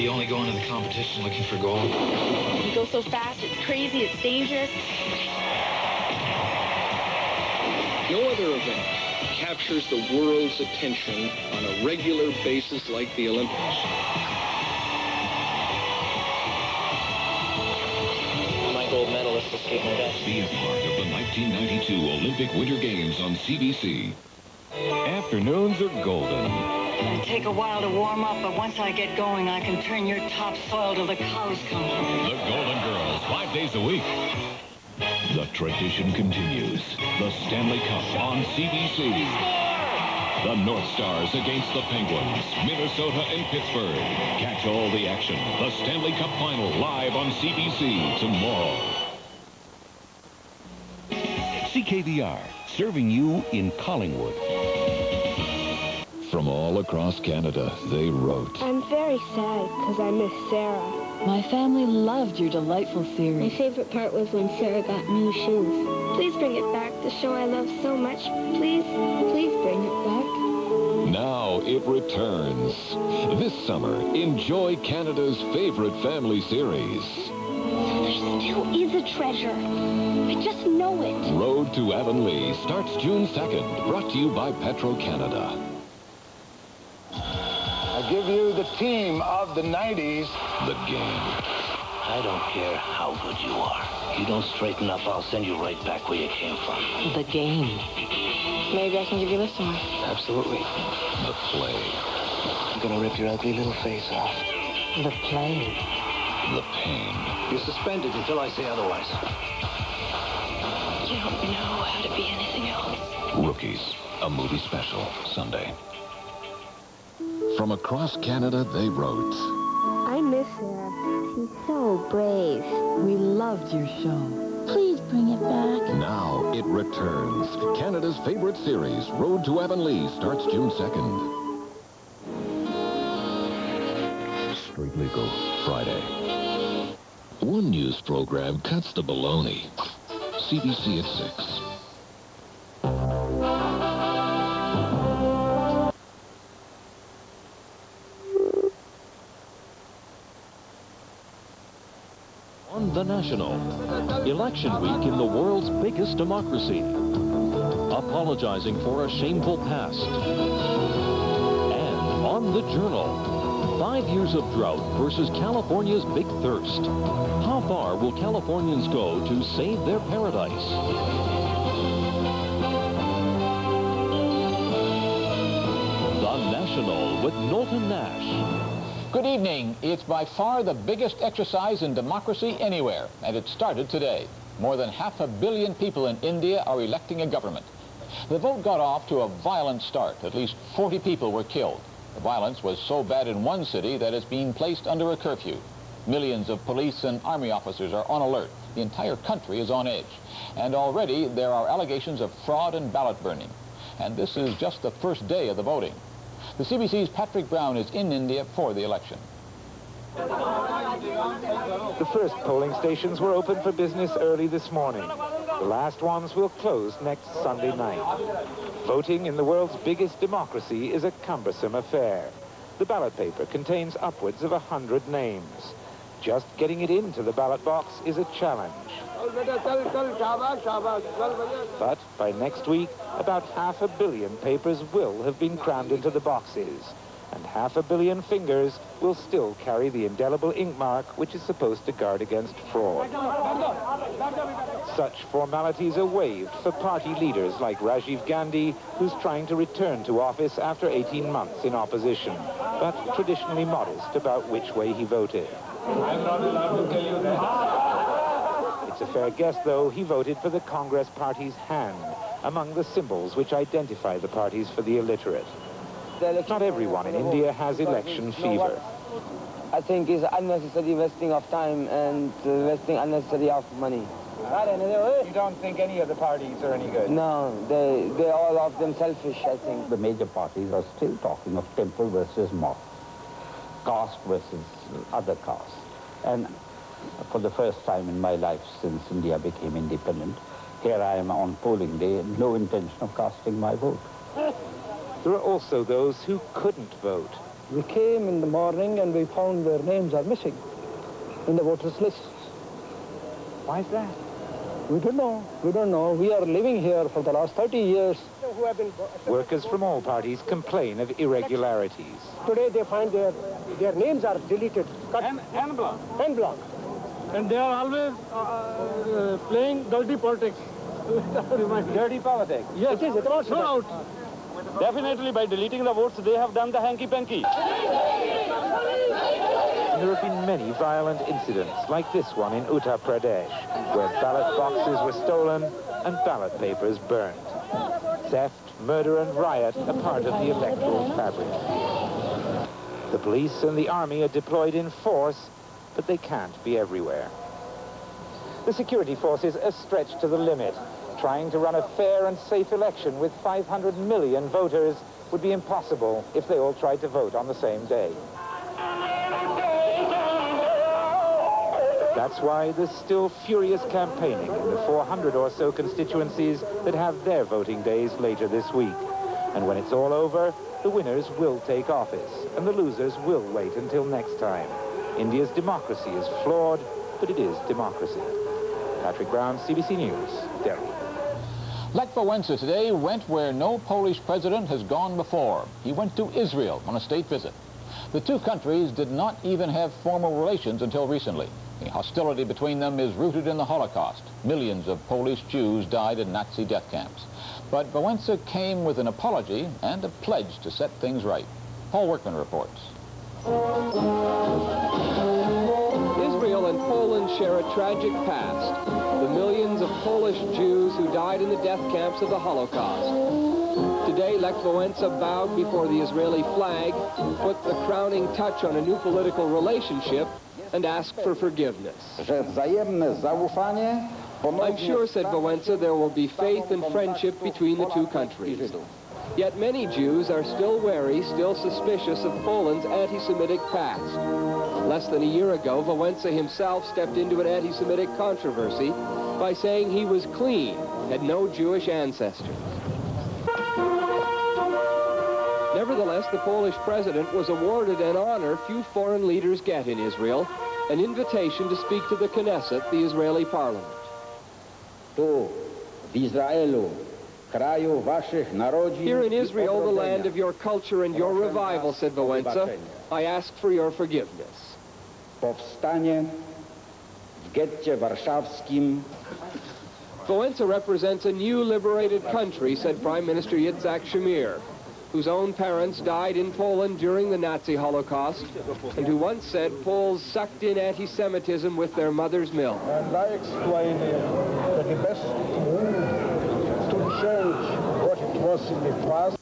You only go into the competition looking for gold. You go so fast, it's crazy, it's dangerous. No other event captures the world's attention on a regular basis like the Olympics. My gold medalist escaped my death. Be a part of the 1992 Olympic Winter Games on CBC. Afternoons are golden. It'll take a while to warm up, but once I get going, I can turn your topsoil till the cows come home. The Golden Girls, 5 days a week. The tradition continues. The Stanley Cup on CBC. The North Stars against the Penguins, Minnesota and Pittsburgh. Catch all the action. The Stanley Cup Final live on CBC tomorrow. CKDR, serving you in Collingwood. From all across Canada, they wrote. I'm very sad because I miss Sarah. My family loved your delightful series. My favorite part was when Sarah got new shoes. Please bring it back, the show I love so much. Please, please bring it back. Now it returns. This summer, enjoy Canada's favorite family series. There still is a treasure. I just know it. Road to Avonlea starts June 2nd. Brought to you by Petro-Canada. I give you the team of the 90s. The Game. I don't care how good you are. If you don't straighten up, I'll send you right back where you came from. The Game. Maybe I can give you this one. Absolutely. The Play. I'm gonna rip your ugly little face off. The Play. The Pain. You're suspended until I say otherwise. You don't know how to be anything else. Rookies. A movie special. Sunday. From across Canada, they wrote. I miss Sarah. She's so brave. We loved your show. Please bring it back. Now it returns. Canada's favorite series, Road to Avonlea, starts June 2nd. Street Legal, Friday. One news program cuts the baloney. CBC at 6. On The National, election week in the world's biggest democracy. Apologizing for a shameful past. And on The Journal, 5 years of drought versus California's big thirst. How far will Californians go to save their paradise? The National with Knowlton Nash. Good evening. It's by far the biggest exercise in democracy anywhere, and it started today. More than 500 million people in India are electing a government. The vote got off to a violent start. At least 40 people were killed. The violence was so bad in one city that it's being placed under a curfew. Millions of police and army officers are on alert. The entire country is on edge. And already there are allegations of fraud and ballot burning. And this is just the first day of the voting. The CBC's Patrick Brown is in India for the election. The first polling stations were open for business early this morning. The last ones will close next Sunday night. Voting in the world's biggest democracy is a cumbersome affair. The ballot paper contains upwards of 100 names. Just getting it into the ballot box is a challenge. But by next week, about 500 million papers will have been crammed into the boxes, and 500 million fingers will still carry the indelible ink mark which is supposed to guard against fraud. Such formalities are waived for party leaders like Rajiv Gandhi, who's trying to return to office after 18 months in opposition, but traditionally modest about which way he voted. I'm not allowed to tell you that. It's a fair guess, though, he voted for the Congress Party's hand, among the symbols which identify the parties for the illiterate. Not everyone in India has election fever. I think it's unnecessary wasting of time and wasting unnecessary of money. You don't think any of the parties are any good? No, they're all of them selfish, I think. The major parties are still talking of temple versus mosque, caste versus other castes. And for the first time in my life since India became independent, here I am on polling day, no intention of casting my vote. There are also those who couldn't vote. We came in the morning and we found their names are missing in the voters' list. Why is that? We don't know. We don't know. We are living here for the last 30 years. Workers from all parties complain of irregularities. Today they find their names are deleted. En bloc. En bloc. And they are always playing dirty politics. Dirty politics? Yes. It is. It was thrown out. Definitely, by deleting the votes, they have done the hanky-panky. There have been many violent incidents, like this one in Uttar Pradesh, where ballot boxes were stolen and ballot papers burned. Theft, murder, and riot are part of the electoral fabric. The police and the army are deployed in force, but they can't be everywhere. The security forces are stretched to the limit. Trying to run a fair and safe election with 500 million voters would be impossible if they all tried to vote on the same day. That's why there's still furious campaigning in the 400 or so constituencies that have their voting days later this week. And when it's all over, the winners will take office, and the losers will wait until next time. India's democracy is flawed, but it is democracy. Patrick Brown, CBC News, Delhi. Lech Wałęsa today went where no Polish president has gone before. He went to Israel on a state visit. The two countries did not even have formal relations until recently. The hostility between them is rooted in the Holocaust. Millions of Polish Jews died in Nazi death camps. But Wałęsa came with an apology and a pledge to set things right. Paul Workman reports. Israel and Poland share a tragic past. The millions of Polish Jews who died in the death camps of the Holocaust. Today, Lech Wałęsa bowed before the Israeli flag, put the crowning touch on a new political relationship, and asked for forgiveness. I'm sure, said Wałęsa, there will be faith and friendship between the two countries. Yet many Jews are still wary, still suspicious of Poland's anti-Semitic past. Less than a year ago, Wałęsa himself stepped into an anti-Semitic controversy by saying he was clean, had no Jewish ancestors. Nevertheless, the Polish president was awarded an honor few foreign leaders get in Israel, an invitation to speak to the Knesset, the Israeli parliament. Here in Israel, the land of your culture and your revival, said Wałęsa, I ask for your forgiveness. Wałęsa represents a new liberated country, said Prime Minister Yitzhak Shamir, whose own parents died in Poland during the Nazi Holocaust, and who once said Poles sucked in anti-Semitism with their mother's milk. And I explained that the best move to change what it was in the past